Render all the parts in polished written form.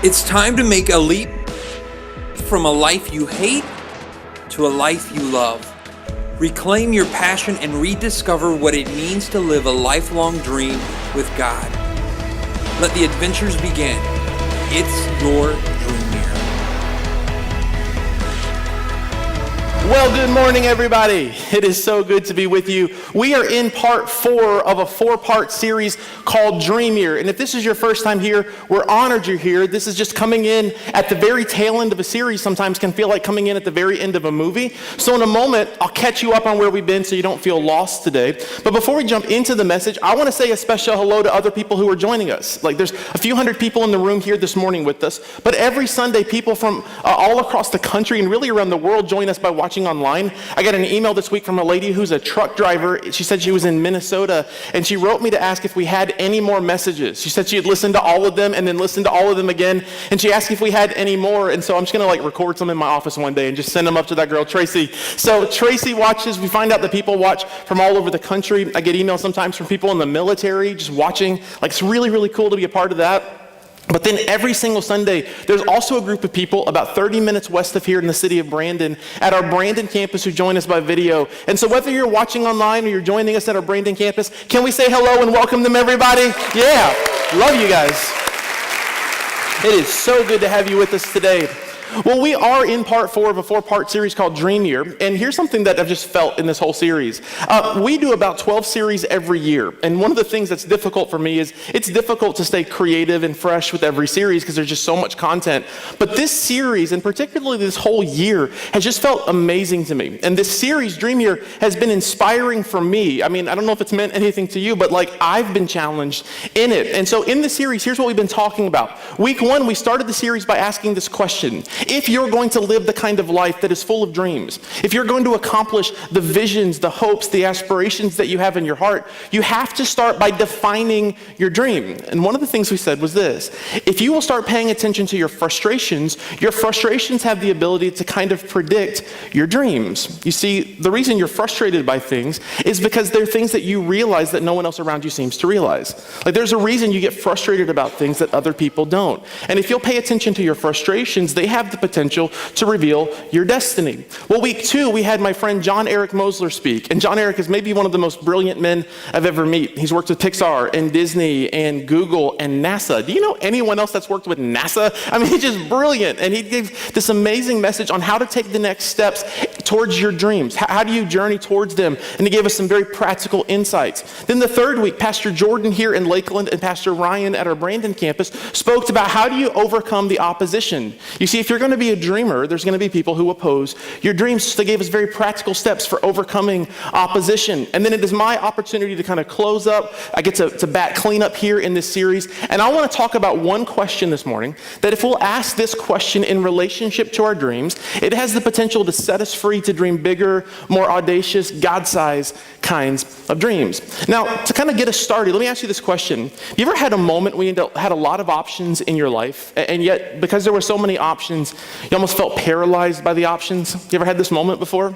It's time to make a leap from a life you hate to a life you love. Reclaim your passion and rediscover what it means to live a lifelong dream with God. Let the adventures begin. It's your dream year. Well, good morning, everybody. It is so good to be with you. We are in part 4 of a 4-part series called Dream Year. And if this is your first time here, we're honored you're here. This is just coming in at the very tail end of a series. Sometimes can feel like coming in at the very end of a movie. So in a moment, I'll catch you up on where we've been so you don't feel lost today. But before we jump into the message, I want to say a special hello to other people who are joining us. Like there's a few hundred people in the room here this morning with us. But every Sunday, people from all across the country and really around the world join us by watching online. I got an email this week from a lady who's a truck driver. She said she was in Minnesota, and she wrote me to ask if we had any more messages. She said she had listened to all of them and then listened to all of them again, and she asked if we had any more, and so I'm just going to record some in my office one day and just send them up to that girl, Tracy. So Tracy watches. We find out that people watch from all over the country. I get emails sometimes from people in the military just watching. It's really, really cool to be a part of that. But then every single Sunday, there's also a group of people about 30 minutes west of here in the city of Brandon at our Brandon campus who join us by video. And so whether you're watching online or you're joining us at our Brandon campus, can we say hello and welcome them, everybody? Yeah, love you guys. It is so good to have you with us today. Well, we are in part 4 of a 4-part series called Dream Year, and here's something that I've just felt in this whole series. We do about 12 series every year, and one of the things that's difficult for me is it's difficult to stay creative and fresh with every series because there's just so much content. But this series, and particularly this whole year, has just felt amazing to me. And this series, Dream Year, has been inspiring for me. I mean, I don't know if it's meant anything to you, but I've been challenged in it. And so in the series, here's what we've been talking about. Week 1, we started the series by asking this question. If you're going to live the kind of life that is full of dreams, if you're going to accomplish the visions, the hopes, the aspirations that you have in your heart, you have to start by defining your dream. And one of the things we said was this: if you will start paying attention to your frustrations have the ability to kind of predict your dreams. You see, the reason you're frustrated by things is because they're things that you realize that no one else around you seems to realize. There's a reason you get frustrated about things that other people don't. And if you'll pay attention to your frustrations, they have the potential to reveal your destiny. Well, week 2, we had my friend John Eric Mosler speak. And John Eric is maybe one of the most brilliant men I've ever met. He's worked with Pixar and Disney and Google and NASA. Do you know anyone else that's worked with NASA? I mean, he's just brilliant. And he gave this amazing message on how to take the next steps towards your dreams. How do you journey towards them? And he gave us some very practical insights. Then the 3rd week, Pastor Jordan here in Lakeland and Pastor Ryan at our Brandon campus spoke about how do you overcome the opposition. You see, if you're going to be a dreamer, there's going to be people who oppose your dreams. So they gave us very practical steps for overcoming opposition. And then it is my opportunity to kind of close up. I get to bat cleanup here in this series. And I want to talk about one question this morning that if we'll ask this question in relationship to our dreams, it has the potential to set us free to dream bigger, more audacious, God-sized kinds of dreams. Now, to kind of get us started, let me ask you this question. You ever had a moment where you had a lot of options in your life, and yet because there were so many options, you almost felt paralyzed by the options? You ever had this moment before?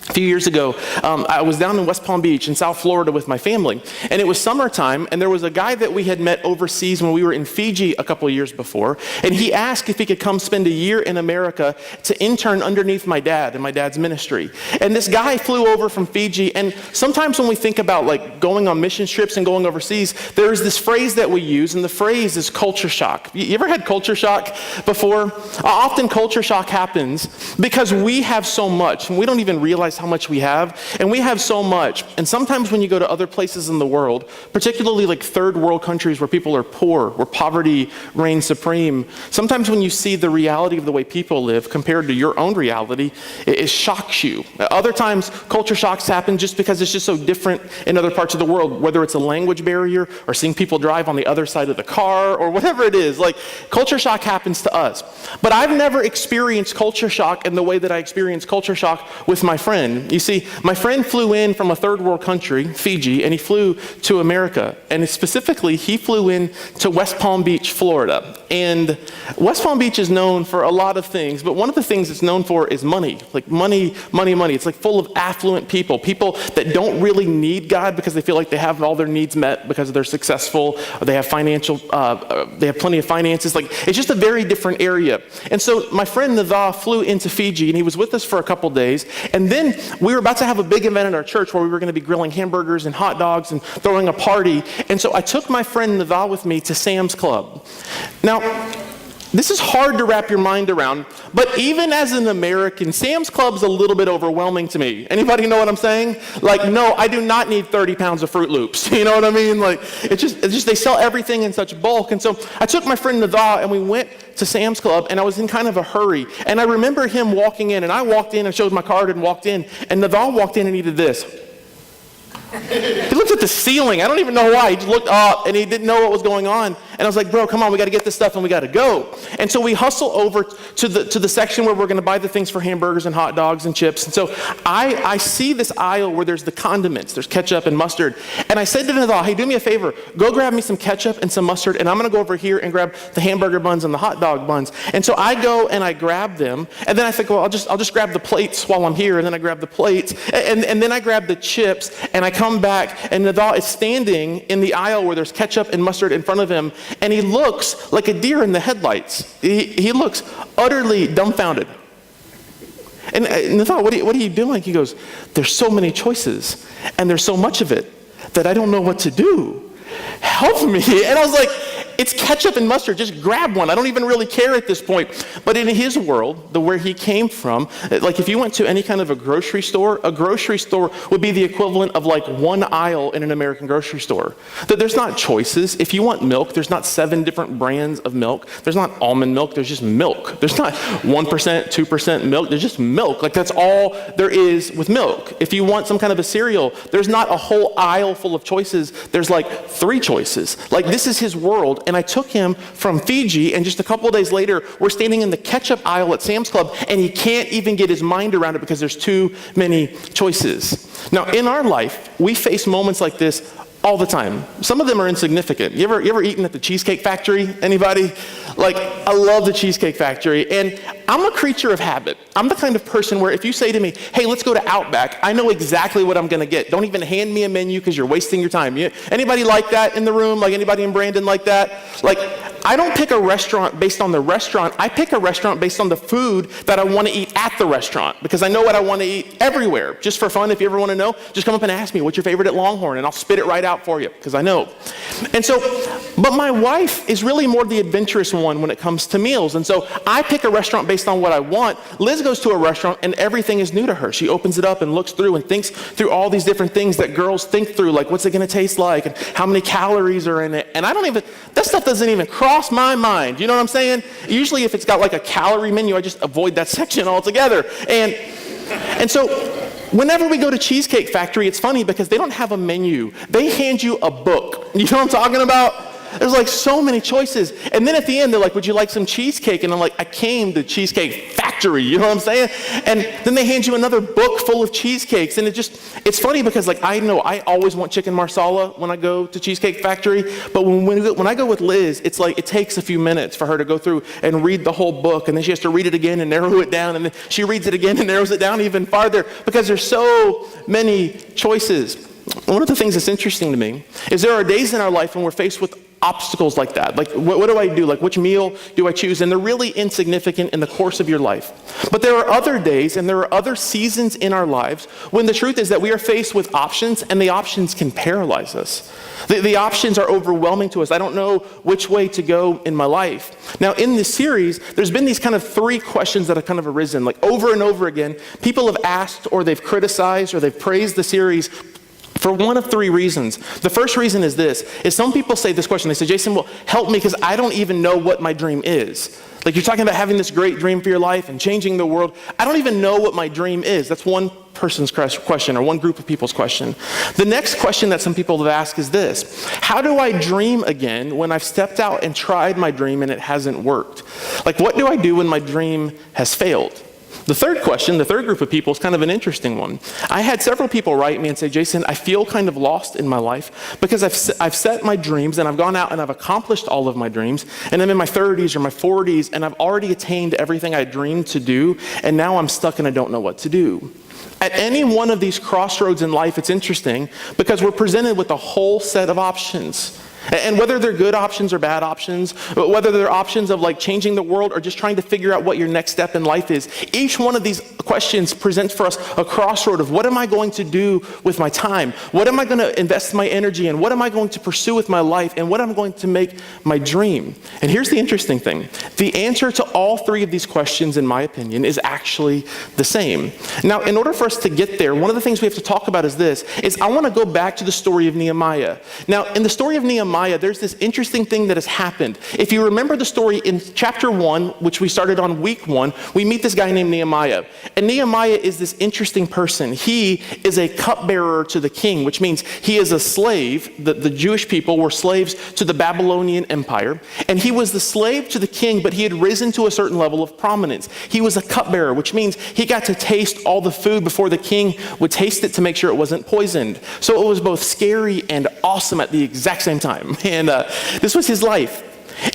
A few years ago, I was down in West Palm Beach in South Florida with my family, and it was summertime, and there was a guy that we had met overseas when we were in Fiji a couple of years before, and he asked if he could come spend a year in America to intern underneath my dad in my dad's ministry. And this guy flew over from Fiji, and sometimes when we think about going on mission trips and going overseas, there's this phrase that we use, and the phrase is culture shock. You ever had culture shock before? Often culture shock happens because we have so much, and we don't even realize how much we have, and we have so much. And sometimes when you go to other places in the world, particularly third world countries where people are poor, where poverty reigns supreme, sometimes when you see the reality of the way people live compared to your own reality, it shocks you. Other times, culture shocks happen just because it's just so different in other parts of the world, whether it's a language barrier or seeing people drive on the other side of the car or whatever it is. Culture shock happens to us. But I've never experienced culture shock in the way that I experienced culture shock with my friend. friend. You see, my friend flew in from a third world country, Fiji, and he flew to America. And specifically, he flew in to West Palm Beach, Florida. And West Palm Beach is known for a lot of things, but one of the things it's known for is money. Like money, money, money. It's like full of affluent people that don't really need God because they feel like they have all their needs met because they're successful, or they have they have plenty of finances. Like, it's just a very different area. And so my friend Nava flew into Fiji, and he was with us for a couple days. And then we were about to have a big event at our church where we were going to be grilling hamburgers and hot dogs and throwing a party. And so I took my friend Nava with me to Sam's Club. Now, this is hard to wrap your mind around, but even as an American, Sam's Club's a little bit overwhelming to me. Anybody know what I'm saying? Like, no, I do not need 30 pounds of Fruit Loops. You know what I mean? Like, it's just they sell everything in such bulk. And so I took my friend Nava and we went to Sam's Club, and I was in kind of a hurry. And I remember him walking in, and I walked in and showed my card and walked in, and Nava walked in and he did this. He looked at the ceiling. I don't even know why. He just looked up and he didn't know what was going on. And I was like, bro, come on, we got to get this stuff and we got to go. And so we hustle over to the section where we're going to buy the things for hamburgers and hot dogs and chips. And so I see this aisle where there's the condiments. There's ketchup and mustard. And I said to Nadal, hey, do me a favor. Go grab me some ketchup and some mustard, and I'm going to go over here and grab the hamburger buns and the hot dog buns. And so I go and I grab them. And then I think, well, I'll just grab the plates while I'm here. And then I grab the plates. And then I grab the chips, and I come back, and Nadal is standing in the aisle where there's ketchup and mustard in front of him, and he looks like a deer in the headlights. He looks utterly dumbfounded. And Nadal, what are you doing? He goes, there's so many choices, and there's so much of it that I don't know what to do. Help me. And I was like, it's ketchup and mustard. Just grab one. I don't even really care at this point. But in his world, where he came from, like if you went to any kind of a grocery store would be the equivalent of like one aisle in an American grocery store. That there's not choices. If you want milk, there's not 7 different brands of milk. There's not almond milk. There's just milk. There's not 1%, 2% milk. There's just milk. Like, that's all there is with milk. If you want some kind of a cereal, there's not a whole aisle full of choices. There's like 3 choices. Like, this is his world. And I took him from Fiji, and just a couple of days later, we're standing in the ketchup aisle at Sam's Club, and he can't even get his mind around it because there's too many choices. Now, in our life, we face moments like this all the time. Some of them are insignificant. You ever eaten at the Cheesecake Factory? Anybody? Like, I love the Cheesecake Factory, and I'm a creature of habit. I'm the kind of person where if you say to me, hey, let's go to Outback, I know exactly what I'm gonna get. Don't even hand me a menu because you're wasting your time. Anybody like that in the room? Like, anybody in Brandon like that? Like, I don't pick a restaurant based on the restaurant. I pick a restaurant based on the food that I want to eat at the restaurant, because I know what I want to eat everywhere. Just for fun, if you ever want to know, just come up and ask me, what's your favorite at Longhorn? And I'll spit it right out for you, because I know. And so, but my wife is really more the adventurous one when it comes to meals. And so I pick a restaurant based on what I want. Liz goes to a restaurant and everything is new to her. She opens it up and looks through and thinks through all these different things that girls think through, like what's it going to taste like and how many calories are in it. And that stuff doesn't even cross my mind. You know what I'm saying? Usually if it's got like a calorie menu, I just avoid that section altogether. And so whenever we go to Cheesecake Factory, it's funny because they don't have a menu. They hand you a book. You know what I'm talking about? There's like so many choices. And then at the end, they're like, would you like some cheesecake? And I'm like, I came to Cheesecake Factory. You know what I'm saying? And then they hand you another book full of cheesecakes. And it's funny because like, I know I always want chicken marsala when I go to Cheesecake Factory. But when I go with Liz, it's like, it takes a few minutes for her to go through and read the whole book. And then she has to read it again and narrow it down. And then she reads it again and narrows it down even farther because there's so many choices. One of the things that's interesting to me is there are days in our life when we're faced with obstacles like that. Like, what do I do? Like, which meal do I choose? And they're really insignificant in the course of your life. But there are other days and there are other seasons in our lives when the truth is that we are faced with options, and the options can paralyze us. The options are overwhelming to us. I don't know which way to go in my life. Now, in this series, there's been these kind of 3 questions that have kind of arisen. Like, over and over again, people have asked or they've criticized or they've praised the series for one of 3 reasons. The first reason is this, is some people say this question. They say, Jason, well, help me because I don't even know what my dream is. Like, you're talking about having this great dream for your life and changing the world. I don't even know what my dream is. That's one person's question, or one group of people's question. The next question that some people have asked is this: how do I dream again when I've stepped out and tried my dream and it hasn't worked? Like, what do I do when my dream has failed? The third question, the third group of people is kind of an interesting one. I had several people write me and say, Jason, I feel kind of lost in my life because I've set my dreams and I've gone out and I've accomplished all of my dreams, and I'm in my 30s or my 40s and I've already attained everything I dreamed to do, and now I'm stuck and I don't know what to do. At any one of these crossroads in life, it's interesting because we're presented with a whole set of options. And whether they're good options or bad options, whether they're options of like changing the world or just trying to figure out what your next step in life is, each one of these questions presents for us a crossroad of what am I going to do with my time? What am I going to invest my energy in? What am I going to pursue with my life? And what am I going to make my dream? And here's the interesting thing. The answer to all three of these questions, in my opinion, is actually the same. Now, in order for us to get there, one of the things we have to talk about is I want to go back to the story of Nehemiah. Now, in the story of Nehemiah, there's this interesting thing that has happened. If you remember the story in chapter 1, which we started on week 1, we meet this guy named Nehemiah. And Nehemiah is this interesting person. He is a cupbearer to the king, which means he is a slave. The Jewish people were slaves to the Babylonian Empire. And he was the slave to the king, but he had risen to a certain level of prominence. He was a cupbearer, which means he got to taste all the food before the king would taste it to make sure it wasn't poisoned. So it was both scary and awesome at the exact same time. And this was his life.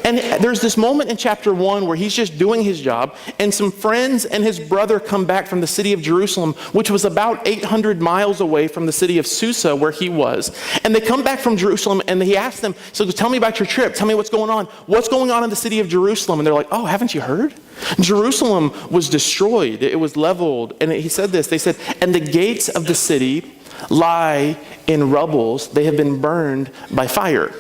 And there's this moment in chapter 1 where he's just doing his job, and some friends and his brother come back from the city of Jerusalem, which was about 800 miles away from the city of Susa where he was. And they come back from Jerusalem and he asks them, so tell me about your trip. Tell me what's going on. What's going on in the city of Jerusalem? And they're like, oh, haven't you heard? Jerusalem was destroyed. It was leveled. And he said this, they said, and the gates of the city lie in rubbles. They have been burned by fire.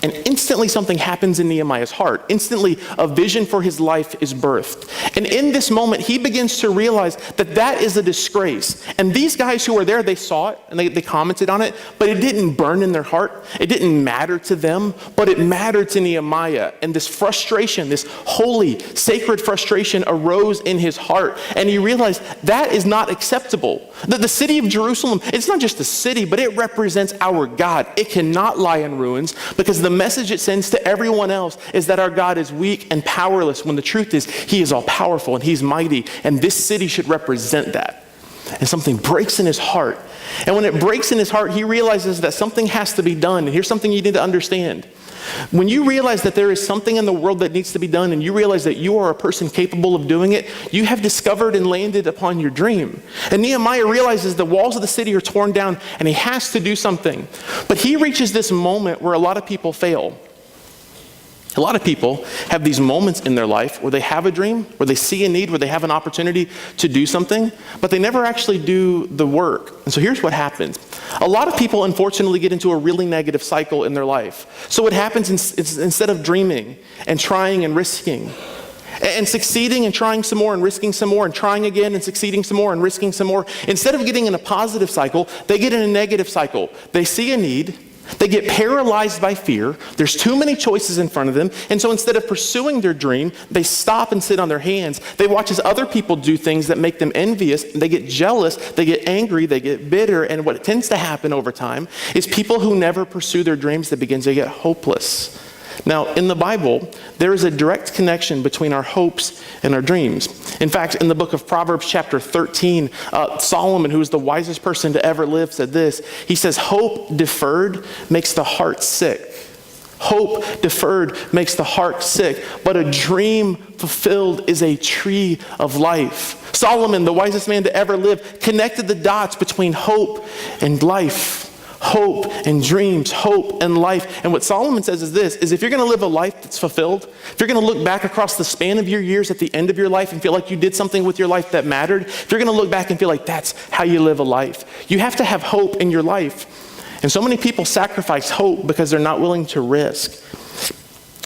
And instantly something happens in Nehemiah's heart. Instantly a vision for his life is birthed. And in this moment, he begins to realize that that is a disgrace. And these guys who were there, they saw it and they commented on it, but it didn't burn in their heart. It didn't matter to them, but it mattered to Nehemiah. And this frustration, this holy, sacred frustration arose in his heart. And he realized that is not acceptable. The city of Jerusalem, it's not just a city, but it represents our God. It cannot lie in ruins because the message it sends to everyone else is that our God is weak and powerless, when the truth is he is all powerful and he's mighty, and this city should represent that. And something breaks in his heart. And when it breaks in his heart, he realizes that something has to be done. And here's something you need to understand. When you realize that there is something in the world that needs to be done, and you realize that you are a person capable of doing it, you have discovered and landed upon your dream. And Nehemiah realizes the walls of the city are torn down and he has to do something. But he reaches this moment where a lot of people fail. A lot of people have these moments in their life where they have a dream, where they see a need, where they have an opportunity to do something, but they never actually do the work. And so here's what happens. A lot of people, unfortunately, get into a really negative cycle in their life. So what happens instead of dreaming and trying and risking and succeeding and trying some more and risking some more and trying again and succeeding some more and risking some more, instead of getting in a positive cycle, they get in a negative cycle. They see a need. They get paralyzed by fear. There's too many choices in front of them. And so instead of pursuing their dream, they stop and sit on their hands. They watch as other people do things that make them envious. They get jealous. They get angry. They get bitter. And what tends to happen over time is people who never pursue their dreams, they begin to get hopeless. Now, in the Bible, there is a direct connection between our hopes and our dreams. In fact, in the book of Proverbs chapter 13, Solomon, who is the wisest person to ever live, said this. He says, hope deferred makes the heart sick. Hope deferred makes the heart sick, but a dream fulfilled is a tree of life. Solomon, the wisest man to ever live, connected the dots between hope and life. Hope and dreams, hope and life. And what Solomon says is this, is if you're going to live a life that's fulfilled, if you're going to look back across the span of your years at the end of your life and feel like you did something with your life that mattered, if you're going to look back and feel like that's how you live a life, you have to have hope in your life. And so many people sacrifice hope because they're not willing to risk.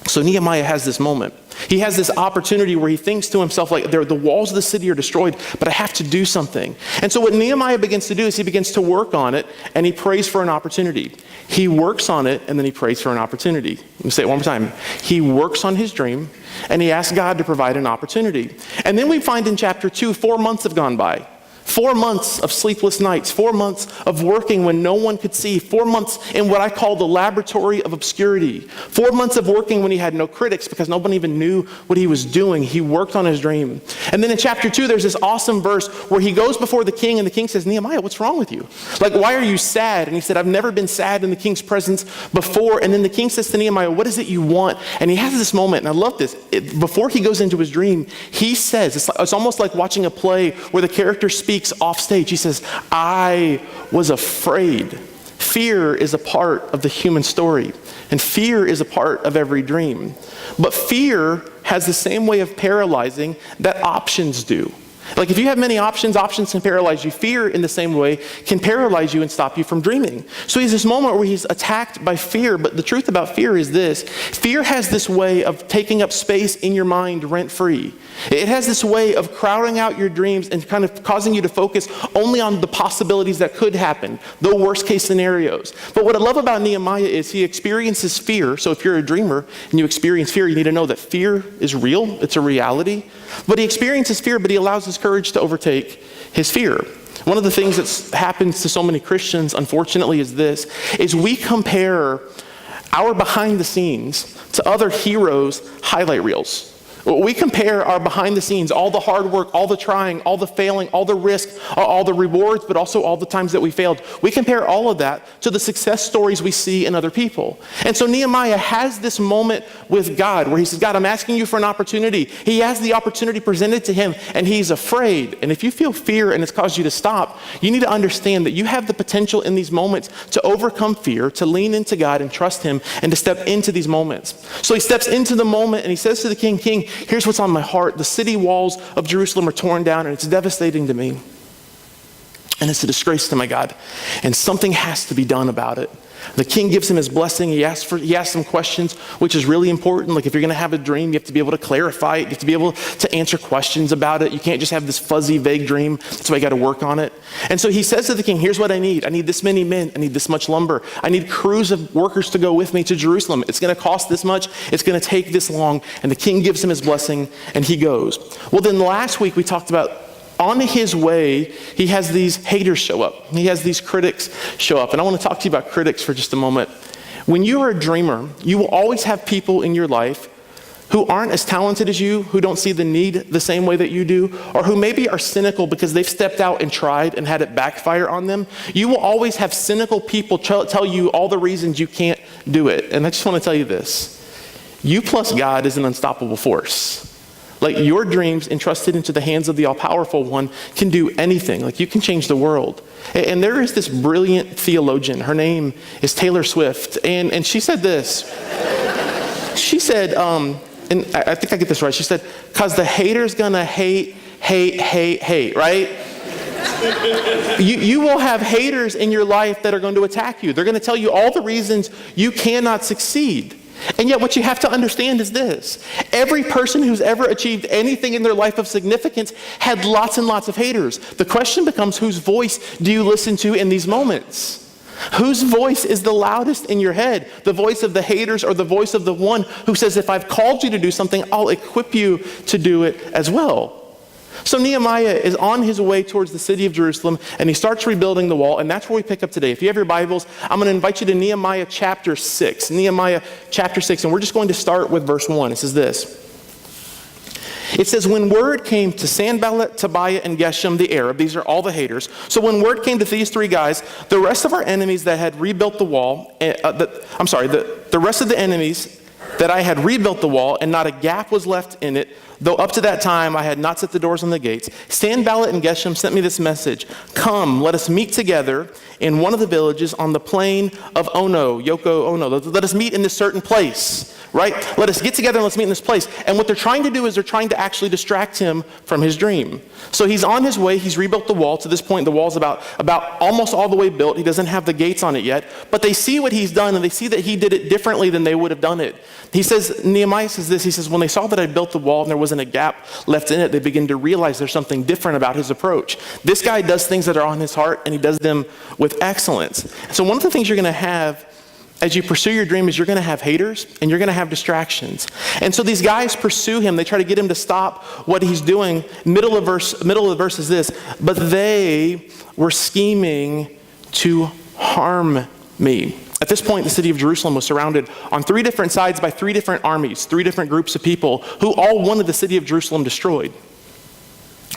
So Nehemiah has this moment. He has this opportunity where he thinks to himself, like, the walls of the city are destroyed, but I have to do something. And so what Nehemiah begins to do is he begins to work on it, and he prays for an opportunity. He works on it, and then he prays for an opportunity. Let me say it one more time. He works on his dream, and he asks God to provide an opportunity. And then we find in chapter 2, 4 months have gone by. 4 months of sleepless nights, 4 months of working when no one could see, 4 months in what I call the laboratory of obscurity, 4 months of working when he had no critics because nobody even knew what he was doing. He worked on his dream. And then in chapter 2, there's this awesome verse where he goes before the king and the king says, Nehemiah, what's wrong with you? Like, why are you sad? And he said, I've never been sad in the king's presence before. And then the king says to Nehemiah, what is it you want? And he has this moment, and I love this. Before he goes into his dream, he says, it's almost like watching a play where the character speaks off stage. He says, I was afraid. Fear is a part of the human story, and fear is a part of every dream. But fear has the same way of paralyzing that options do. Like if you have many options, options can paralyze you. Fear in the same way can paralyze you and stop you from dreaming. So he's this moment where he's attacked by fear, but the truth about fear is this. Fear has this way of taking up space in your mind rent-free. It has this way of crowding out your dreams and kind of causing you to focus only on the possibilities that could happen, the worst case scenarios. But what I love about Nehemiah is he experiences fear. So if you're a dreamer and you experience fear, you need to know that fear is real. It's a reality. But he experiences fear, but he allows his courage to overtake his fear. One of the things that happens to so many Christians, unfortunately, is we compare our behind the scenes to other heroes' highlight reels. We compare our behind the scenes, all the hard work, all the trying, all the failing, all the risk, all the rewards, but also all the times that we failed. We compare all of that to the success stories we see in other people. And so Nehemiah has this moment with God where he says, God, I'm asking you for an opportunity. He has the opportunity presented to him and he's afraid. And if you feel fear and it's caused you to stop, you need to understand that you have the potential in these moments to overcome fear, to lean into God and trust him and to step into these moments. So he steps into the moment and he says to the king, King, here's what's on my heart. The city walls of Jerusalem are torn down and it's devastating to me. And it's a disgrace to my God. And something has to be done about it. The king gives him his blessing. He asks some questions, which is really important. Like if you're going to have a dream, you have to be able to clarify it. You have to be able to answer questions about it. You can't just have this fuzzy, vague dream. That's why you got to work on it. And so he says to the king, here's what I need. I need this many men. I need this much lumber. I need crews of workers to go with me to Jerusalem. It's going to cost this much. It's going to take this long. And the king gives him his blessing and he goes. Well, then last week we talked about on his way, he has these haters show up. He has these critics show up. And I want to talk to you about critics for just a moment. When you are a dreamer, you will always have people in your life who aren't as talented as you, who don't see the need the same way that you do, or who maybe are cynical because they've stepped out and tried and had it backfire on them. You will always have cynical people tell you all the reasons you can't do it. And I just want to tell you this. You plus God is an unstoppable force. Like your dreams entrusted into the hands of the all-powerful one can do anything. Like you can change the world. And there is this brilliant theologian. Her name is Taylor Swift. And she said this. She said, and I think I get this right. She said, because the hater's gonna hate, right? You will have haters in your life that are going to attack you. They're going to tell you all the reasons you cannot succeed. And yet what you have to understand is this. Every person who's ever achieved anything in their life of significance had lots and lots of haters. The question becomes, whose voice do you listen to in these moments? Whose voice is the loudest in your head? The voice of the haters or the voice of the one who says, if I've called you to do something, I'll equip you to do it as well. So Nehemiah is on his way towards the city of Jerusalem and he starts rebuilding the wall, and that's where we pick up today. If you have your Bibles, I'm going to invite you to Nehemiah chapter 6. Nehemiah chapter 6, and we're just going to start with verse 1. It says this. It says, when word came to Sanballat, Tobiah, and Geshem the Arab, these are all the haters. So when word came to these three guys, the rest of our enemies that had rebuilt the wall, the rest of the enemies that I had rebuilt the wall and not a gap was left in it, though up to that time I had not set the doors on the gates, Sanballat and Geshem sent me this message. Come, let us meet together in one of the villages on the plain of Yoko Ono. Let us meet in this certain place, right? Let us get together and let's meet in this place. And what they're trying to do is they're trying to actually distract him from his dream. So he's on his way. He's rebuilt the wall. To this point, the wall's about almost all the way built. He doesn't have the gates on it yet. But they see what he's done and they see that he did it differently than they would have done it. Nehemiah says this. He says, when they saw that I built the wall and there wasn't a gap left in it, they begin to realize there's something different about his approach. This guy does things that are on his heart and he does them with excellence. So one of the things you're going to have as you pursue your dream is you're going to have haters and you're going to have distractions. And so these guys pursue him. They try to get him to stop what he's doing. Middle of the verse is this: but they were scheming to harm me. At this point, the city of Jerusalem was surrounded on 3 different sides by 3 different armies, 3 different groups of people who all wanted the city of Jerusalem destroyed.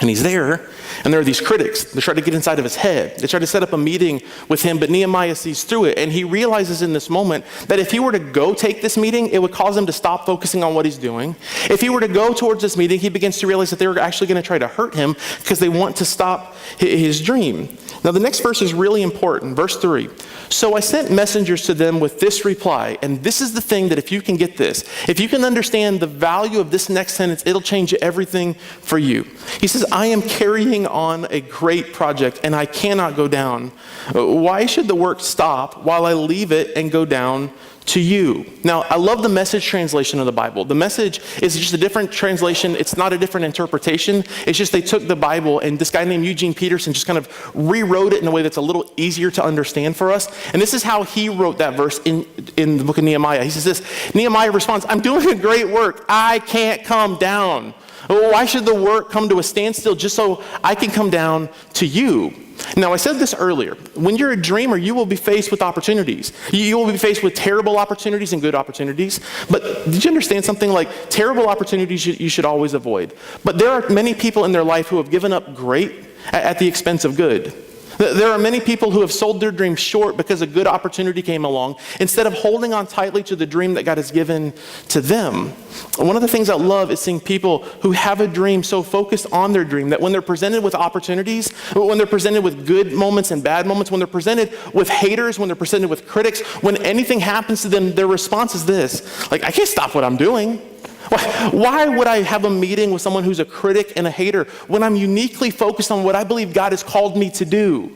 And he's there, and there are these critics. They try to get inside of his head. They try to set up a meeting with him, but Nehemiah sees through it, and he realizes in this moment that if he were to go take this meeting, it would cause him to stop focusing on what he's doing. If he were to go towards this meeting, he begins to realize that they were actually going to try to hurt him because they want to stop his dream. Now, the next verse is really important. Verse 3. So I sent messengers to them with this reply, and this is the thing that if you can get this, if you can understand the value of this next sentence, it'll change everything for you. He says, I am carrying on a great project, and I cannot go down. Why should the work stop while I leave it and go down to you? Now, I love the Message translation of the Bible. The Message is just a different translation. It's not a different interpretation. It's just they took the Bible, and this guy named Eugene Peterson just kind of rewrote it in a way that's a little easier to understand for us. And this is how he wrote that verse in the book of Nehemiah. He says this: Nehemiah responds, I'm doing a great work. I can't come down. Why should the work come to a standstill just so I can come down to you? Now, I said this earlier. When you're a dreamer, you will be faced with opportunities. You will be faced with terrible opportunities and good opportunities. But did you understand something? Like, terrible opportunities you should always avoid. But there are many people in their life who have given up great at the expense of good. There are many people who have sold their dreams short because a good opportunity came along instead of holding on tightly to the dream that God has given to them. One of the things I love is seeing people who have a dream so focused on their dream that when they're presented with opportunities, when they're presented with good moments and bad moments, when they're presented with haters, when they're presented with critics, when anything happens to them, their response is this: like, I can't stop what I'm doing. Why would I have a meeting with someone who's a critic and a hater when I'm uniquely focused on what I believe God has called me to do?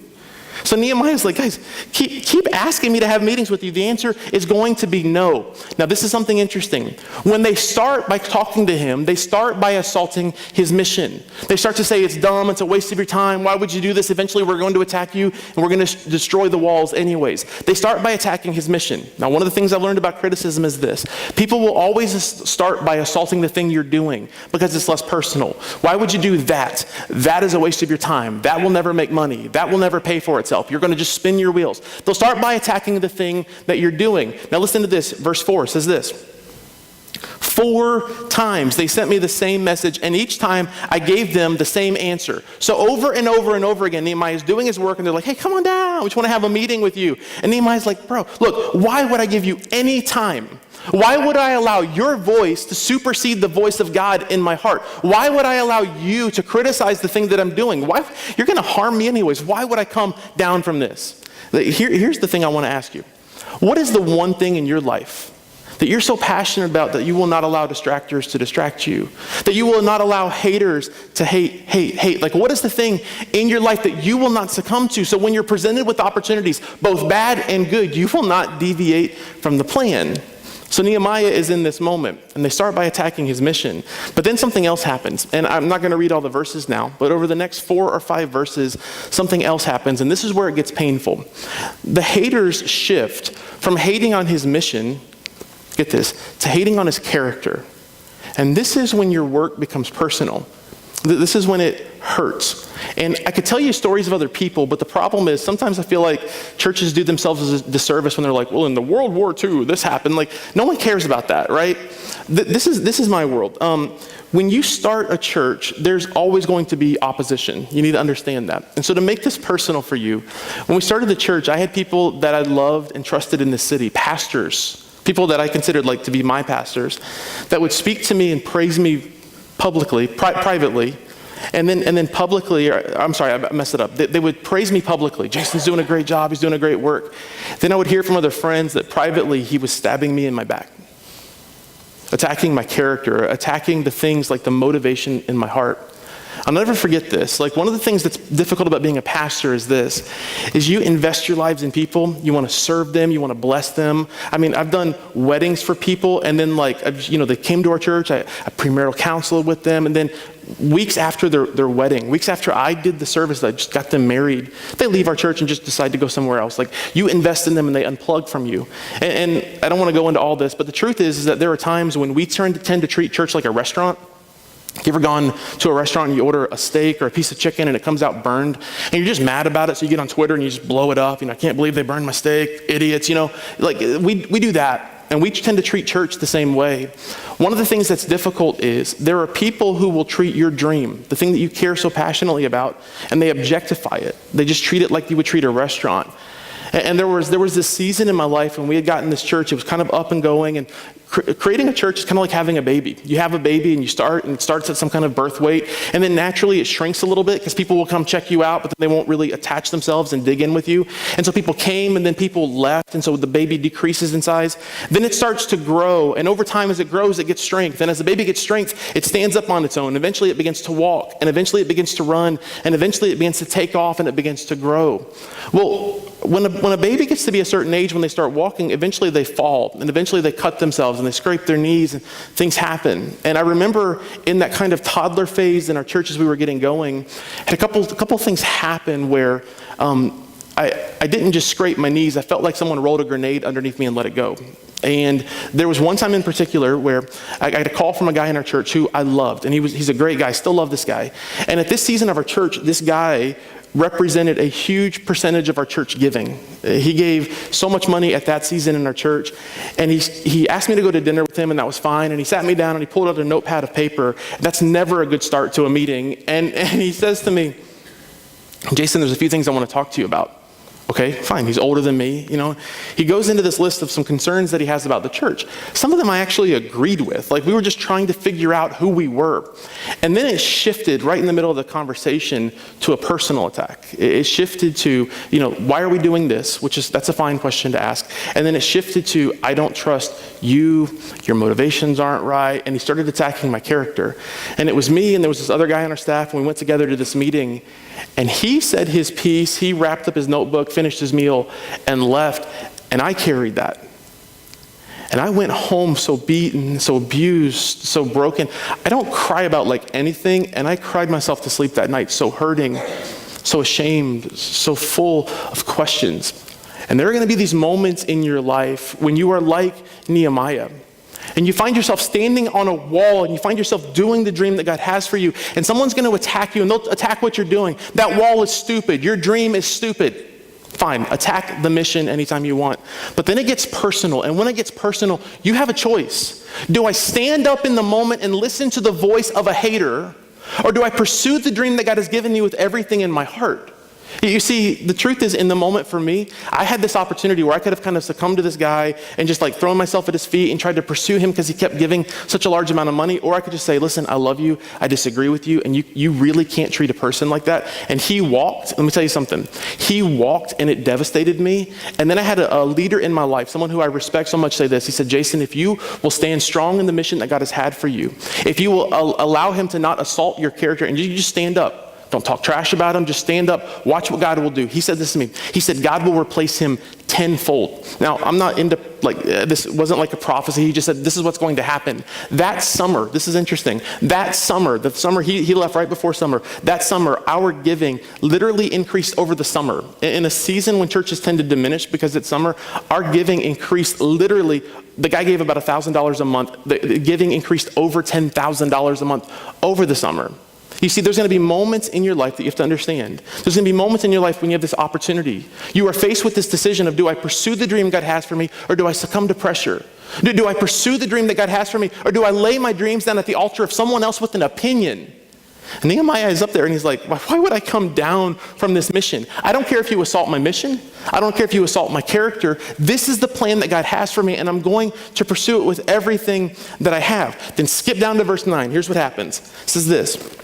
So Nehemiah's like, guys, keep asking me to have meetings with you. The answer is going to be no. Now, this is something interesting. When they start by talking to him, they start by assaulting his mission. They start to say, it's dumb, it's a waste of your time. Why would you do this? Eventually, we're going to attack you, and we're going to destroy the walls anyways. They start by attacking his mission. Now, one of the things I've learned about criticism is this: people will always start by assaulting the thing you're doing because it's less personal. Why would you do that? That is a waste of your time. That will never make money. That will never pay for itself. You're going to just spin your wheels. They'll start by attacking the thing that you're doing. Now listen to this. Verse 4 says this: 4 times they sent me the same message, and each time I gave them the same answer. So over and over and over again, Nehemiah is doing his work, and they're like, hey, come on down. We just want to have a meeting with you. And Nehemiah's like, bro, look, why would I give you any time? Why would I allow your voice to supersede the voice of God in my heart? Why would I allow you to criticize the thing that I'm doing? Why? You're going to harm me anyways. Why would I come down from this? Here's the thing I want to ask you. What is the one thing in your life that you're so passionate about that you will not allow distractors to distract you? That you will not allow haters to hate? Like, what is the thing in your life that you will not succumb to? So when you're presented with opportunities, both bad and good, you will not deviate from the plan. So Nehemiah is in this moment, and they start by attacking his mission. But then something else happens, and I'm not going to read all the verses now, but over the next 4 or 5 verses, something else happens, and this is where it gets painful. The haters shift from hating on his mission, get this, to hating on his character. And this is when your work becomes personal. This is when it hurts. And I could tell you stories of other people, but the problem is sometimes I feel like churches do themselves a disservice when they're like, well, in the World War II, this happened. Like, no one cares about that, right? This is my world. When you start a church, there's always going to be opposition. You need to understand that. And so to make this personal for you, when we started the church, I had people that I loved and trusted in the city, pastors, people that I considered like to be my pastors, that would speak to me and praise me publicly, privately, and then publicly, I'm sorry, I messed it up. They would praise me publicly. Jason's doing a great job, he's doing a great work. Then I would hear from other friends that privately he was stabbing me in my back, attacking my character, attacking the things like the motivation in my heart. I'll never forget this. Like, one of the things that's difficult about being a pastor is this, is you invest your lives in people, you want to serve them, you want to bless them. I mean, I've done weddings for people, and then they came to our church, I premarital counseled with them, and then weeks after their wedding, weeks after I did the service that just got them married, they leave our church and just decide to go somewhere else. Like, you invest in them and they unplug from you. And I don't want to go into all this, but the truth is that there are times when we tend to treat church like a restaurant. You ever gone to a restaurant and you order a steak or a piece of chicken and it comes out burned and you're just mad about it, so you get on Twitter and you just blow it up. I can't believe they burned my steak, idiots, Like, we do that. And we tend to treat church the same way. One of the things that's difficult is there are people who will treat your dream, the thing that you care so passionately about, and they objectify it. They just treat it like you would treat a restaurant. And there was this season in my life when we had gotten this church. It was kind of up and going, and creating a church is kind of like having a baby. You have a baby and it starts at some kind of birth weight, and then naturally it shrinks a little bit because people will come check you out, but then they won't really attach themselves and dig in with you. And so people came and then people left, and so the baby decreases in size. Then it starts to grow, and over time as it grows, it gets strength. And as the baby gets strength, it stands up on its own. Eventually it begins to walk, and eventually it begins to run, and eventually it begins to take off, and it begins to grow. Well, when a baby gets to be a certain age, when they start walking, eventually they fall, and eventually they cut themselves, and they scrape their knees, and things happen. And I remember in that kind of toddler phase in our church as we were getting going, had a couple things happen where I didn't just scrape my knees. I felt like someone rolled a grenade underneath me and let it go. And there was one time in particular where I got a call from a guy in our church who I loved, and he's a great guy. I still love this guy. And at this season of our church, this guy represented a huge percentage of our church giving. He gave so much money at that season in our church, and he asked me to go to dinner with him, and that was fine. And he sat me down and he pulled out a notepad of paper. That's never a good start to a meeting. And he says to me, "Jason, there's a few things I want to talk to you about." Okay, fine. He's older than me, He goes into this list of some concerns that he has about the church. Some of them I actually agreed with. Like, we were just trying to figure out who we were. And then it shifted right in the middle of the conversation to a personal attack. It shifted to, why are we doing this? That's a fine question to ask. And then it shifted to, I don't trust you, your motivations aren't right. And he started attacking my character. And it was me, and there was this other guy on our staff, and we went together to this meeting. And he said his piece, he wrapped up his notebook, finished his meal, and left, and I carried that. And I went home so beaten, so abused, so broken. I don't cry about anything, and I cried myself to sleep that night, so hurting, so ashamed, so full of questions. And there are going to be these moments in your life when you are like Nehemiah. And you find yourself standing on a wall, and you find yourself doing the dream that God has for you, and someone's going to attack you, and they'll attack what you're doing. That wall is stupid. Your dream is stupid. Fine, attack the mission anytime you want. But then it gets personal, and when it gets personal, you have a choice. Do I stand up in the moment and listen to the voice of a hater, or do I pursue the dream that God has given me with everything in my heart? You see, the truth is, in the moment for me, I had this opportunity where I could have kind of succumbed to this guy and just thrown myself at his feet and tried to pursue him because he kept giving such a large amount of money. Or I could just say, listen, I love you, I disagree with you, and you really can't treat a person like that. And he walked, let me tell you something, he walked and it devastated me. And then I had a leader in my life, someone who I respect so much, say this. He said, Jason, if you will stand strong in the mission that God has had for you, if you will allow him to not assault your character, and you just stand up, don't talk trash about him, just stand up, watch what God will do. He said this to me. He said, God will replace him tenfold. Now, I'm not into, this wasn't like a prophecy. He just said, this is what's going to happen. That summer, this is interesting. That summer, the summer, he left right before summer. That summer, our giving literally increased over the summer. In a season when churches tend to diminish because it's summer, our giving increased literally. The guy gave about $1,000 a month. The giving increased over $10,000 a month over the summer. You see, there's going to be moments in your life that you have to understand. There's going to be moments in your life when you have this opportunity. You are faced with this decision of, do I pursue the dream God has for me, or do I succumb to pressure? Do I pursue the dream that God has for me, or do I lay my dreams down at the altar of someone else with an opinion? And Nehemiah is up there and he's like, why would I come down from this mission? I don't care if you assault my mission. I don't care if you assault my character. This is the plan that God has for me, and I'm going to pursue it with everything that I have. Then skip down to verse 9. Here's what happens. It says this.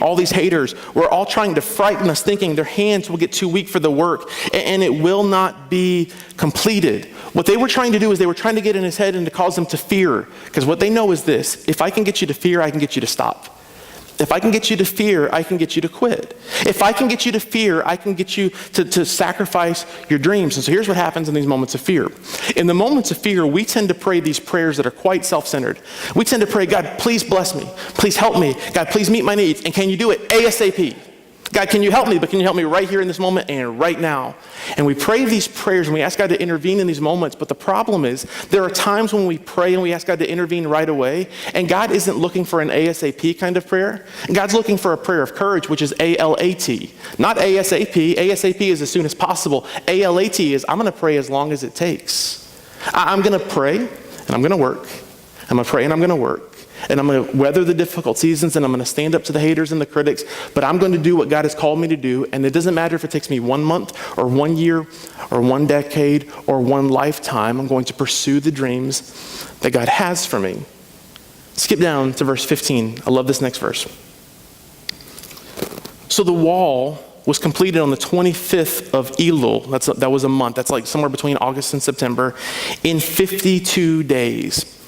All these haters, were all trying to frighten us, thinking their hands will get too weak for the work and it will not be completed. What they were trying to do is they were trying to get in his head and to cause him to fear. Because what they know is this: if I can get you to fear, I can get you to stop. If I can get you to fear, I can get you to quit. If I can get you to fear, I can get you to sacrifice your dreams. And so here's what happens in these moments of fear. In the moments of fear, we tend to pray these prayers that are quite self-centered. We tend to pray, God, please bless me. Please help me. God, please meet my needs. And can you do it ASAP? God, can you help me? But can you help me right here in this moment and right now? And we pray these prayers and we ask God to intervene in these moments. But the problem is there are times when we pray and we ask God to intervene right away. And God isn't looking for an ASAP kind of prayer. And God's looking for a prayer of courage, which is ALAT. Not ASAP. ASAP is as soon as possible. ALAT is I'm going to pray as long as it takes. I'm going to pray and I'm going to work. I'm going to pray and I'm going to work. And I'm going to weather the difficult seasons, and I'm going to stand up to the haters and the critics, but I'm going to do what God has called me to do, and it doesn't matter if it takes me 1 month or 1 year or 1 decade or 1 lifetime. I'm going to pursue the dreams that God has for me. Skip down to verse 15. I love this next verse. So the wall was completed on the 25th of Elul. That was a month. That's like somewhere between August and September, in 52 days.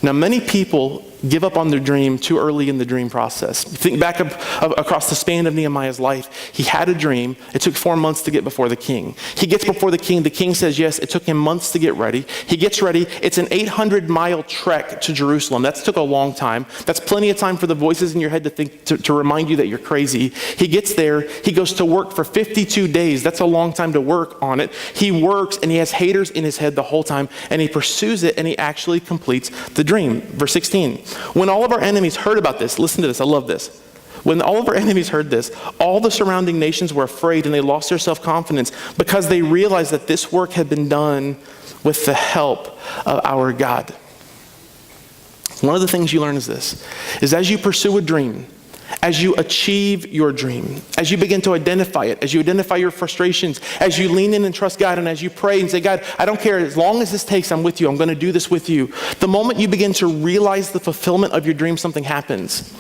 Now, many people give up on their dream too early in the dream process. Think back across the span of Nehemiah's life. He had a dream. It took 4 months to get before the king. He gets before the king. The king says yes. It took him months to get ready. He gets ready. It's an 800-mile trek to Jerusalem. That took a long time. That's plenty of time for the voices in your head to remind you that you're crazy. He gets there. He goes to work for 52 days. That's a long time to work on it. He works, and he has haters in his head the whole time, and he pursues it, and he actually completes the dream. Verse 16. When all of our enemies heard about this, listen to this, I love this. When all of our enemies heard this, all the surrounding nations were afraid and they lost their self-confidence because they realized that this work had been done with the help of our God. One of the things you learn is this, is as you pursue a dream, as you achieve your dream, as you begin to identify it, as you identify your frustrations, as you lean in and trust God, and as you pray and say, God, I don't care, as long as this takes, I'm with you, I'm going to do this with you. The moment you begin to realize the fulfillment of your dream, something happens.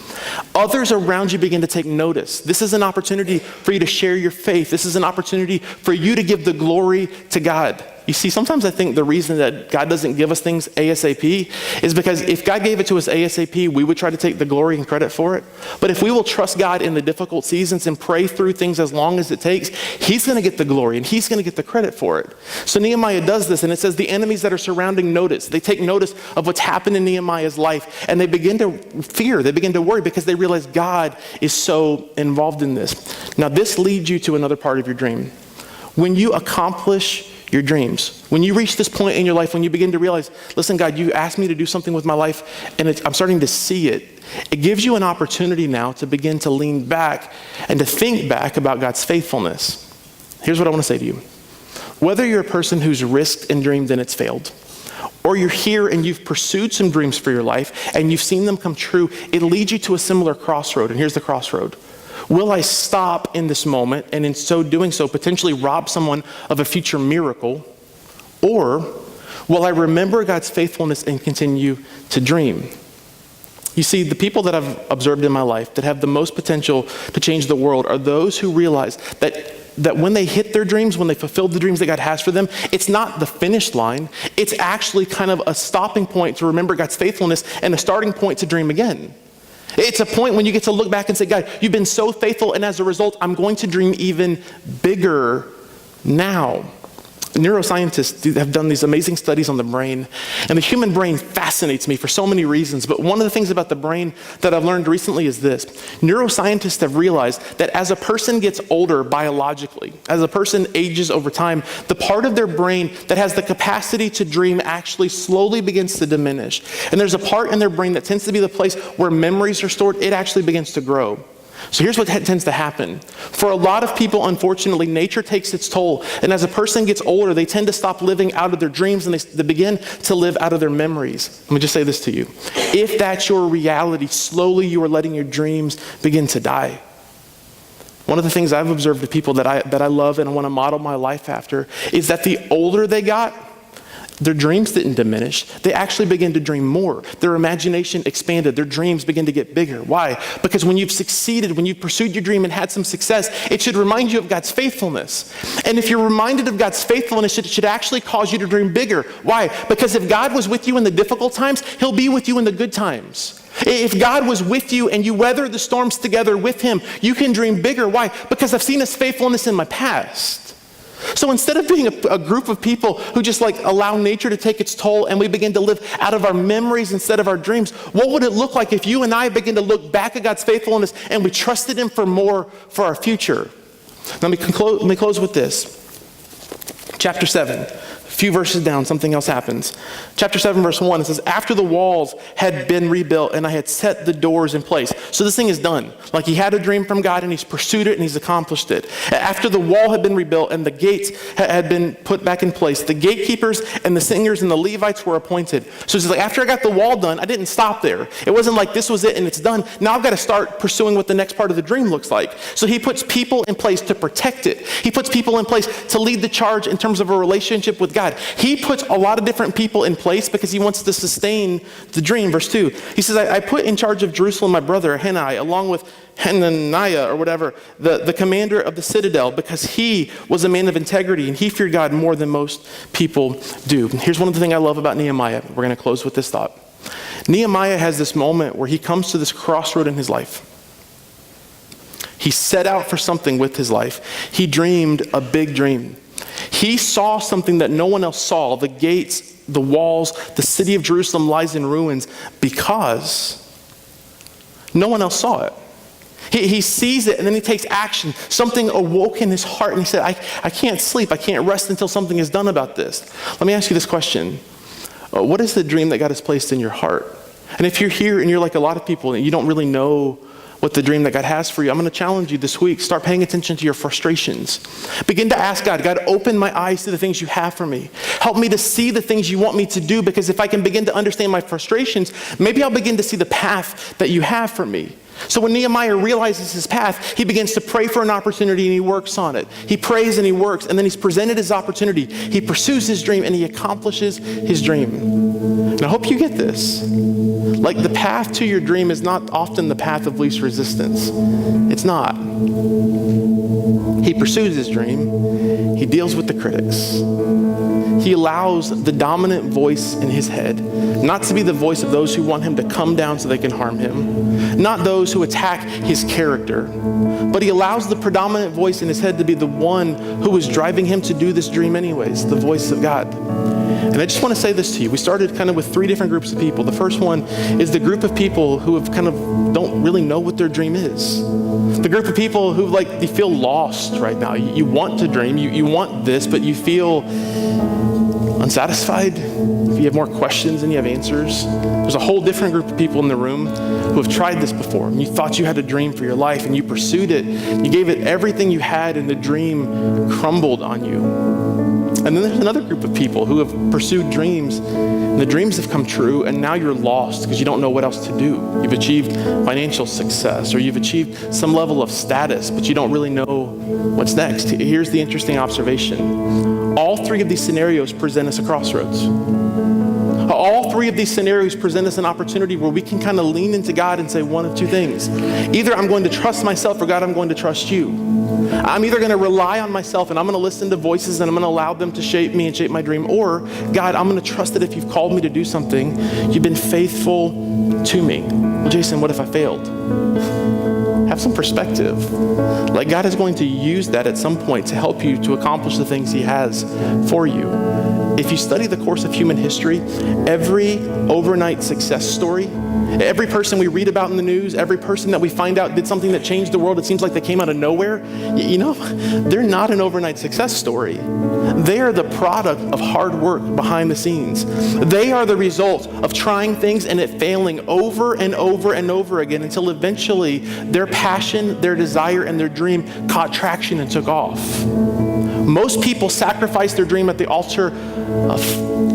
Others around you begin to take notice. This is an opportunity for you to share your faith. This is an opportunity for you to give the glory to God. You see, sometimes I think the reason that God doesn't give us things ASAP is because if God gave it to us ASAP, we would try to take the glory and credit for it. But if we will trust God in the difficult seasons and pray through things as long as it takes, he's going to get the glory and he's going to get the credit for it. So Nehemiah does this, and it says the enemies that are surrounding notice. They take notice of what's happened in Nehemiah's life, and they begin to fear, they begin to worry because they realize God is so involved in this. Now this leads you to another part of your dream. When you accomplish your dreams, when you reach this point in your life, when you begin to realize, listen, God, you asked me to do something with my life, and I'm starting to see it. It gives you an opportunity now to begin to lean back and to think back about God's faithfulness. Here's what I want to say to you. Whether you're a person who's risked and dreamed and it's failed, or you're here and you've pursued some dreams for your life and you've seen them come true, it leads you to a similar crossroad. And here's the crossroad. Will I stop in this moment and in so doing so potentially rob someone of a future miracle? Or will I remember God's faithfulness and continue to dream? You see, the people that I've observed in my life that have the most potential to change the world are those who realize that when they hit their dreams, when they fulfill the dreams that God has for them, it's not the finish line. It's actually kind of a stopping point to remember God's faithfulness and a starting point to dream again. It's a point when you get to look back and say, God, you've been so faithful, and as a result, I'm going to dream even bigger now. Neuroscientists have done these amazing studies on the brain, and the human brain fascinates me for so many reasons. But one of the things about the brain that I've learned recently is this. Neuroscientists have realized that as a person gets older biologically, as a person ages over time, the part of their brain that has the capacity to dream actually slowly begins to diminish. And there's a part in their brain that tends to be the place where memories are stored. It actually begins to grow. So here's what tends to happen. For a lot of people, unfortunately, nature takes its toll. And as a person gets older, they tend to stop living out of their dreams and they begin to live out of their memories. Let me just say this to you. If that's your reality, slowly you are letting your dreams begin to die. One of the things I've observed with people that I love and I want to model my life after is that the older they got, their dreams didn't diminish. They actually began to dream more. Their imagination expanded. Their dreams began to get bigger. Why? Because when you've succeeded, when you've pursued your dream and had some success, it should remind you of God's faithfulness. And if you're reminded of God's faithfulness, it should actually cause you to dream bigger. Why? Because if God was with you in the difficult times, he'll be with you in the good times. If God was with you and you weather the storms together with him, you can dream bigger. Why? Because I've seen his faithfulness in my past. So instead of being a group of people who just allow nature to take its toll and we begin to live out of our memories instead of our dreams, what would it look like if you and I begin to look back at God's faithfulness and we trusted him for more for our future? Let me close with this. Chapter 7, a few verses down, something else happens. Chapter 7, verse 1, it says, after the walls had been rebuilt and I had set the doors in place. So this thing is done. He had a dream from God and he's pursued it and he's accomplished it. After the wall had been rebuilt and the gates had been put back in place, the gatekeepers and the singers and the Levites were appointed. So it's after I got the wall done, I didn't stop there. It wasn't this was it and it's done. Now I've got to start pursuing what the next part of the dream looks like. So he puts people in place to protect it. He puts people in place to lead the charge in terms of a relationship with God. He puts a lot of different people in place because he wants to sustain the dream. Verse 2, he says, I put in charge of Jerusalem my brother Hanani, along with Hananiah or whatever, the commander of the citadel, because he was a man of integrity and he feared God more than most people do. Here's one of the things I love about Nehemiah. We're going to close with this thought. Nehemiah has this moment where he comes to this crossroad in his life. He set out for something with his life. He dreamed a big dream. He saw something that no one else saw. The gates, the walls, the city of Jerusalem lies in ruins because no one else saw it. He sees it and then he takes action. Something awoke in his heart and he said, I can't sleep. I can't rest until something is done about this. Let me ask you this question. What is the dream that God has placed in your heart? And if you're here and you're like a lot of people and you don't really know what the dream that God has for you, I'm going to challenge you this week. Start paying attention to your frustrations. Begin to ask God, open my eyes to the things you have for me. Help me to see the things you want me to do, because if I can begin to understand my frustrations, maybe I'll begin to see the path that you have for me. So when Nehemiah realizes his path, he begins to pray for an opportunity and he works on it. He prays and he works, and then he's presented his opportunity. He pursues his dream and he accomplishes his dream. And I hope you get this. The path to your dream is not often the path of least resistance. It's not. He pursues his dream. He deals with the critics. He allows the dominant voice in his head not to be the voice of those who want him to come down so they can harm him, not those who attack his character, but he allows the predominant voice in his head to be the one who is driving him to do this dream anyways, the voice of God. And I just want to say this to you. We started kind of with 3 different groups of people. The first one is the group of people who have don't really know what their dream is. The group of people who you feel lost right now. You want to dream, you want this, but you feel unsatisfied. If you have more questions than you have answers. There's a whole different group of people in the room who have tried this before. And you thought you had a dream for your life and you pursued it. You gave it everything you had and the dream crumbled on you. And then there's another group of people who have pursued dreams, and the dreams have come true, and now you're lost because you don't know what else to do. You've achieved financial success, or you've achieved some level of status, but you don't really know what's next. Here's the interesting observation. All 3 of these scenarios present us a crossroads. All 3 of these scenarios present us an opportunity where we can kind of lean into God and say one of 2 things. Either I'm going to trust myself, or God, I'm going to trust you. I'm either going to rely on myself and I'm going to listen to voices and I'm going to allow them to shape me and shape my dream, or God, I'm going to trust that if you've called me to do something, you've been faithful to me. Well, Jason, what if I failed? Have some perspective. God is going to use that at some point to help you to accomplish the things he has for you. If you study the course of human history, every overnight success story, every person we read about in the news, every person that we find out did something that changed the world, it seems like they came out of nowhere. They're not an overnight success story. They are the product of hard work behind the scenes. They are the result of trying things and it failing over and over and over again until eventually their passion, their desire, and their dream caught traction and took off. Most people sacrifice their dream at the altar of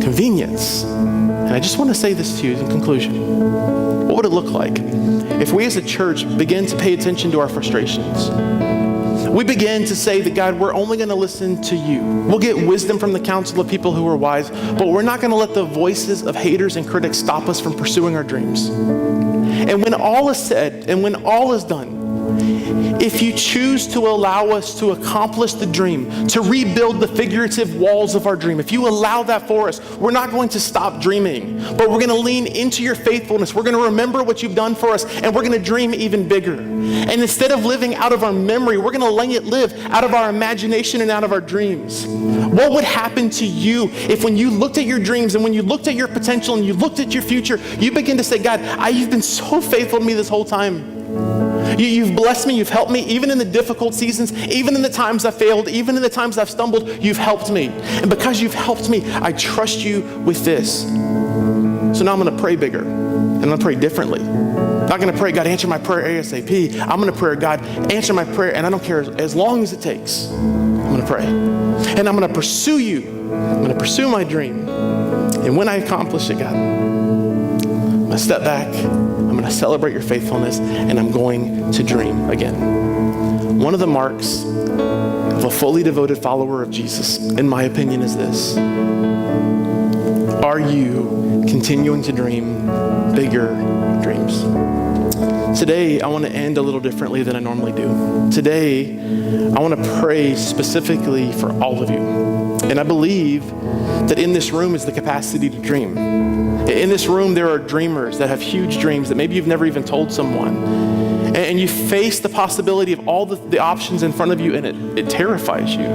convenience. And I just want to say this to you in conclusion. What would it look like if we as a church begin to pay attention to our frustrations? We begin to say that, God, we're only going to listen to you. We'll get wisdom from the counsel of people who are wise, but we're not going to let the voices of haters and critics stop us from pursuing our dreams. And when all is said and when all is done, If you choose to allow us to accomplish the dream, to rebuild the figurative walls of our dream, if you allow that for us, we're not going to stop dreaming, but we're going to lean into your faithfulness. We're going to remember what you've done for us, and we're going to dream even bigger. And instead of living out of our memory, we're going to let it live out of our imagination and out of our dreams. What would happen to you if when you looked at your dreams and when you looked at your potential and you looked at your future, you begin to say, God, you've been so faithful to me this whole time. You've blessed me, you've helped me, even in the difficult seasons, even in the times I failed, even in the times I've stumbled, you've helped me. And because you've helped me, I trust you with this. So now I'm going to pray bigger, and I'm going to pray differently. I'm not going to pray, God, answer my prayer ASAP. I'm going to pray, God, answer my prayer, and I don't care as long as it takes. I'm going to pray. And I'm going to pursue you. I'm going to pursue my dream. And when I accomplish it, God, I'm going to step back. I'm going to celebrate your faithfulness, and I'm going to dream again. One of the marks of a fully devoted follower of Jesus, in my opinion, is this. Are you continuing to dream bigger dreams? Today, I want to end a little differently than I normally do. Today, I want to pray specifically for all of you. And I believe that in this room is the capacity to dream. In this room, there are dreamers that have huge dreams that maybe you've never even told someone. And you face the possibility of all the options in front of you, and it terrifies you.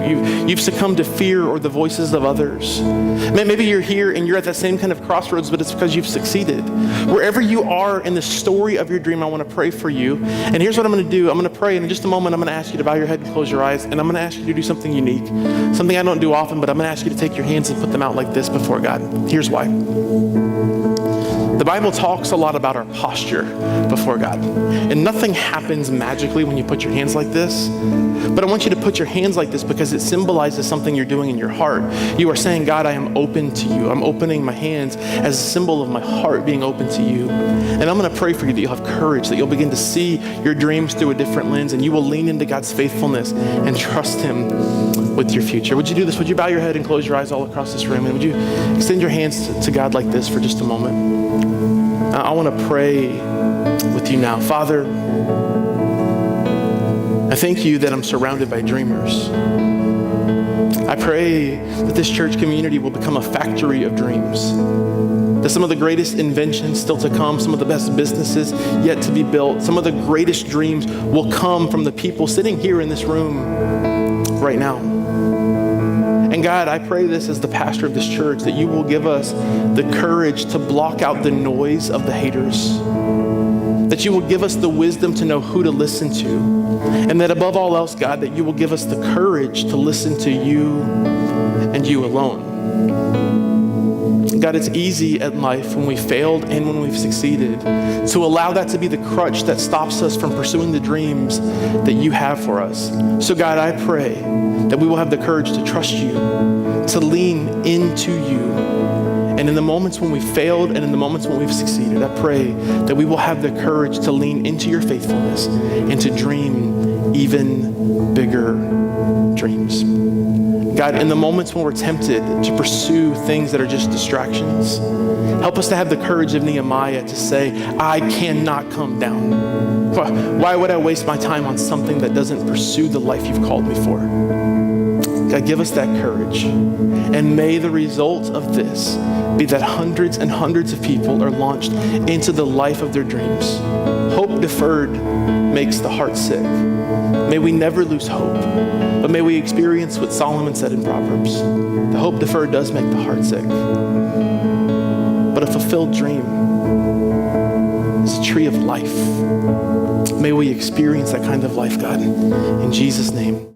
You've succumbed to fear or the voices of others. Maybe you're here and you're at that same kind of crossroads, but it's because you've succeeded. Wherever you are in the story of your dream, I want to pray for you. And here's what I'm going to do. I'm going to pray, and in just a moment, I'm going to ask you to bow your head and close your eyes, and I'm going to ask you to do something unique, something I don't do often, but I'm going to ask you to take your hands and put them out like this before God. Here's why. The Bible talks a lot about our posture before God. And nothing happens magically when you put your hands like this. But I want you to put your hands like this because it symbolizes something you're doing in your heart. You are saying, God, I am open to you. I'm opening my hands as a symbol of my heart being open to you. And I'm going to pray for you that you'll have courage, that you'll begin to see your dreams through a different lens, and you will lean into God's faithfulness and trust him with your future. Would you do this? Would you bow your head and close your eyes all across this room? And would you extend your hands to God like this for just a moment? I want to pray with you now. Father, I thank you that I'm surrounded by dreamers. I pray that this church community will become a factory of dreams. That some of the greatest inventions still to come, some of the best businesses yet to be built, some of the greatest dreams will come from the people sitting here in this room right now. And God, I pray this as the pastor of this church, that you will give us the courage to block out the noise of the haters, that you will give us the wisdom to know who to listen to, and that above all else, God, that you will give us the courage to listen to you and you alone. God, it's easy at life when we failed and when we've succeeded to allow that to be the crutch that stops us from pursuing the dreams that you have for us. So God, I pray that we will have the courage to trust you, to lean into you. And in the moments when we failed and in the moments when we've succeeded, I pray that we will have the courage to lean into your faithfulness and to dream even bigger dreams. God, in the moments when we're tempted to pursue things that are just distractions, help us to have the courage of Nehemiah to say, I cannot come down. Why would I waste my time on something that doesn't pursue the life you've called me for? God, give us that courage. And may the result of this be that hundreds and hundreds of people are launched into the life of their dreams. Hope deferred makes the heart sick. May we never lose hope, but may we experience what Solomon said in Proverbs. The hope deferred does make the heart sick, but a fulfilled dream is a tree of life. May we experience that kind of life, God. In Jesus' name.